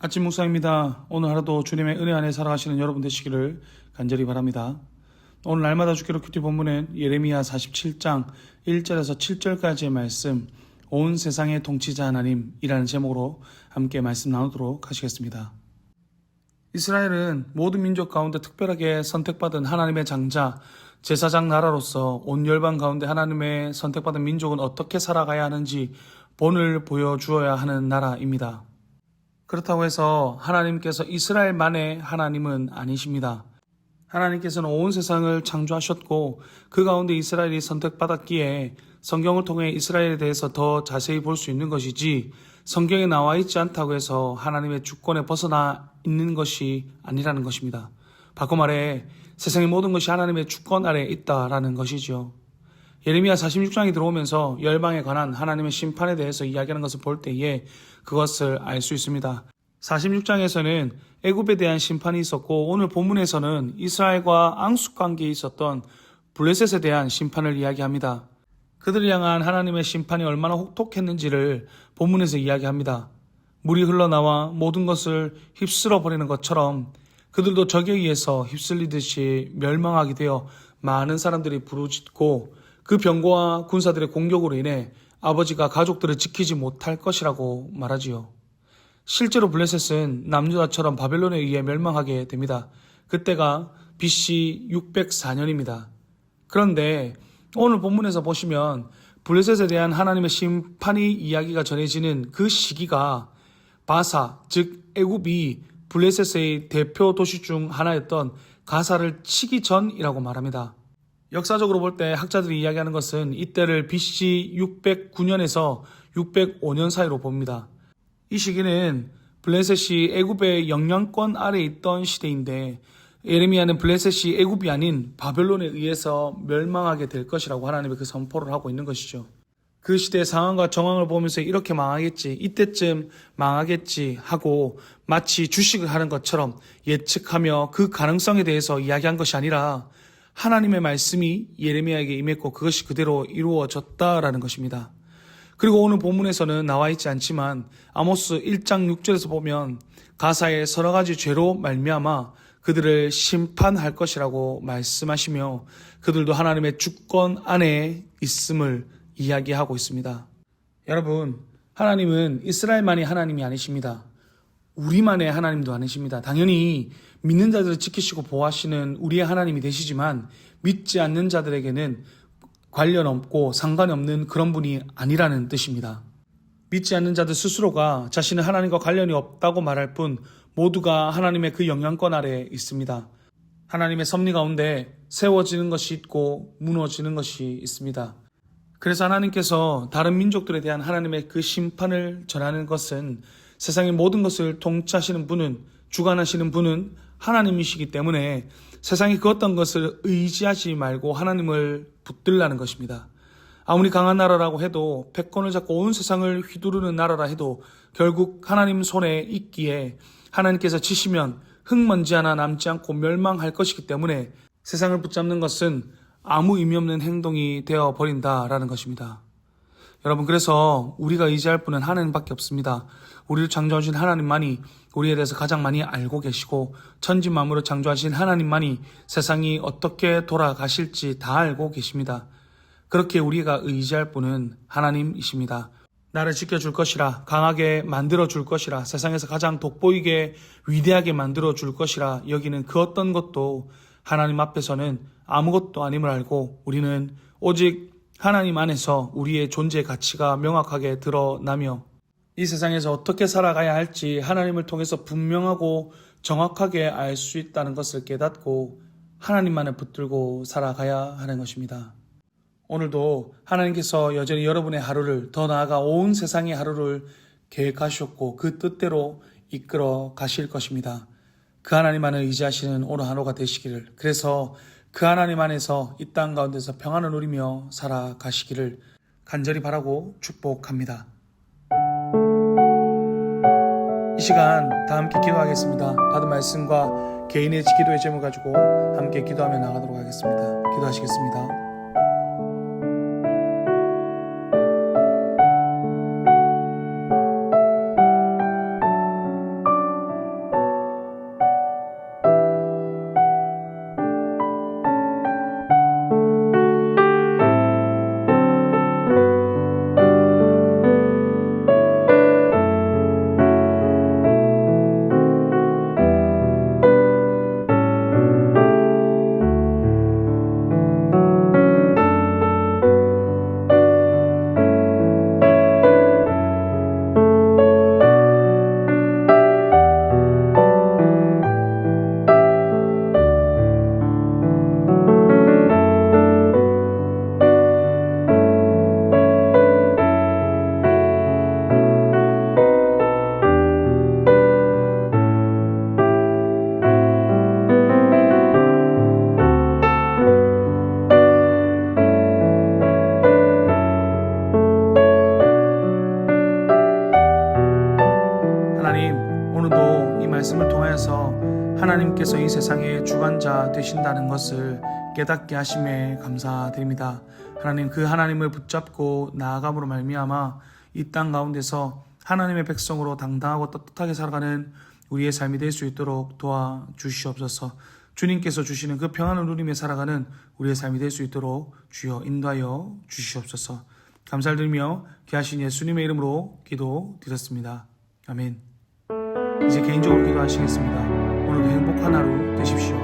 아침 묵상입니다. 오늘 하루도 주님의 은혜 안에 살아가시는 여러분 되시기를 간절히 바랍니다. 오늘 날마다 주기로 큐티 본문은 예레미야 47장 1절에서 7절까지의 말씀, 온 세상의 통치자 하나님이라는 제목으로 함께 말씀 나누도록 하시겠습니다. 이스라엘은 모든 민족 가운데 특별하게 선택받은 하나님의 장자, 제사장 나라로서 온 열방 가운데 하나님의 선택받은 민족은 어떻게 살아가야 하는지 본을 보여주어야 하는 나라입니다. 그렇다고 해서 하나님께서 이스라엘만의 하나님은 아니십니다. 하나님께서는 온 세상을 창조하셨고 그 가운데 이스라엘이 선택받았기에 성경을 통해 이스라엘에 대해서 더 자세히 볼 수 있는 것이지, 성경에 나와 있지 않다고 해서 하나님의 주권에 벗어나 있는 것이 아니라는 것입니다. 바꿔 말해 세상의 모든 것이 하나님의 주권 아래에 있다라는 것이죠. 예레미야 46장이 들어오면서 열방에 관한 하나님의 심판에 대해서 이야기하는 것을 볼 때에 그것을 알 수 있습니다. 46장에서는 애굽에 대한 심판이 있었고, 오늘 본문에서는 이스라엘과 앙숙관계에 있었던 블레셋에 대한 심판을 이야기합니다. 그들을 향한 하나님의 심판이 얼마나 혹독했는지를 본문에서 이야기합니다. 물이 흘러나와 모든 것을 휩쓸어 버리는 것처럼 그들도 적에 의해서 휩쓸리듯이 멸망하게 되어 많은 사람들이 부르짖고, 그 병거와 군사들의 공격으로 인해 아버지가 가족들을 지키지 못할 것이라고 말하지요. 실제로 블레셋은 남유다처럼 바벨론에 의해 멸망하게 됩니다. 그때가 BC 604년입니다. 그런데 오늘 본문에서 보시면 블레셋에 대한 하나님의 심판이 이야기가 전해지는 그 시기가 바사, 즉 애굽이 블레셋의 대표 도시 중 하나였던 가사를 치기 전이라고 말합니다. 역사적으로 볼 때 학자들이 이야기하는 것은 이때를 BC 609년에서 605년 사이로 봅니다. 이 시기는 블레셋이 애굽의 영향권 아래에 있던 시대인데, 예레미야는 블레셋이 애굽이 아닌 바벨론에 의해서 멸망하게 될 것이라고 하나님의 그 선포를 하고 있는 것이죠. 그 시대의 상황과 정황을 보면서 이렇게 망하겠지, 이때쯤 망하겠지 하고 마치 주식을 하는 것처럼 예측하며 그 가능성에 대해서 이야기한 것이 아니라 하나님의 말씀이 예레미야에게 임했고 그것이 그대로 이루어졌다라는 것입니다. 그리고 오늘 본문에서는 나와 있지 않지만 아모스 1장 6절에서 보면 가사의 여러 가지 죄로 말미암아 그들을 심판할 것이라고 말씀하시며 그들도 하나님의 주권 안에 있음을 이야기하고 있습니다. 여러분, 하나님은 이스라엘만이 하나님이 아니십니다. 우리만의 하나님도 아니십니다. 당연히 믿는 자들을 지키시고 보호하시는 우리의 하나님이 되시지만 믿지 않는 자들에게는 관련 없고 상관이 없는 그런 분이 아니라는 뜻입니다. 믿지 않는 자들 스스로가 자신은 하나님과 관련이 없다고 말할 뿐 모두가 하나님의 그 영향권 아래에 있습니다. 하나님의 섭리 가운데 세워지는 것이 있고 무너지는 것이 있습니다. 그래서 하나님께서 다른 민족들에 대한 하나님의 그 심판을 전하는 것은 세상의 모든 것을 통치하시는 분은, 주관하시는 분은 하나님이시기 때문에 세상이 그 어떤 것을 의지하지 말고 하나님을 붙들라는 것입니다. 아무리 강한 나라라고 해도, 패권을 잡고 온 세상을 휘두르는 나라라 해도 결국 하나님 손에 있기에 하나님께서 치시면 흙먼지 하나 남지 않고 멸망할 것이기 때문에 세상을 붙잡는 것은 아무 의미 없는 행동이 되어버린다라는 것입니다. 여러분, 그래서 우리가 의지할 분은 하나님밖에 없습니다. 우리를 창조하신 하나님만이 우리에 대해서 가장 많이 알고 계시고, 천지 만물을 창조하신 하나님만이 세상이 어떻게 돌아가실지 다 알고 계십니다. 그렇게 우리가 의지할 분은 하나님이십니다. 나를 지켜줄 것이라, 강하게 만들어줄 것이라, 세상에서 가장 돋보이게 위대하게 만들어줄 것이라 여기는 그 어떤 것도 하나님 앞에서는 아무것도 아님을 알고, 우리는 오직 하나님 안에서 우리의 존재 가치가 명확하게 드러나며 이 세상에서 어떻게 살아가야 할지 하나님을 통해서 분명하고 정확하게 알 수 있다는 것을 깨닫고 하나님만을 붙들고 살아가야 하는 것입니다. 오늘도 하나님께서 여전히 여러분의 하루를, 더 나아가 온 세상의 하루를 계획하셨고 그 뜻대로 이끌어 가실 것입니다. 그 하나님만을 의지하시는 오늘 하루가 되시기를, 그래서 그 하나님 안에서 이 땅 가운데서 평안을 누리며 살아가시기를 간절히 바라고 축복합니다. 이 시간 다 함께 기도하겠습니다. 받은 말씀과 개인의 기도의 제목 가지고 함께 기도하며 나가도록 하겠습니다. 기도하시겠습니다. 하나님께서 이 세상의 주관자 되신다는 것을 깨닫게 하심에 감사드립니다. 하나님, 그 하나님을 붙잡고 나아감으로 말미암아 이 땅 가운데서 하나님의 백성으로 당당하고 떳떳하게 살아가는 우리의 삶이 될 수 있도록 도와주시옵소서. 주님께서 주시는 그 평안을 누리며 살아가는 우리의 삶이 될 수 있도록 주여 인도하여 주시옵소서. 감사를 드리며 귀하신 예수님의 이름으로 기도드렸습니다. 아멘. 이제 개인적으로 기도하시겠습니다. 오늘도 행복한 하루 되십시오.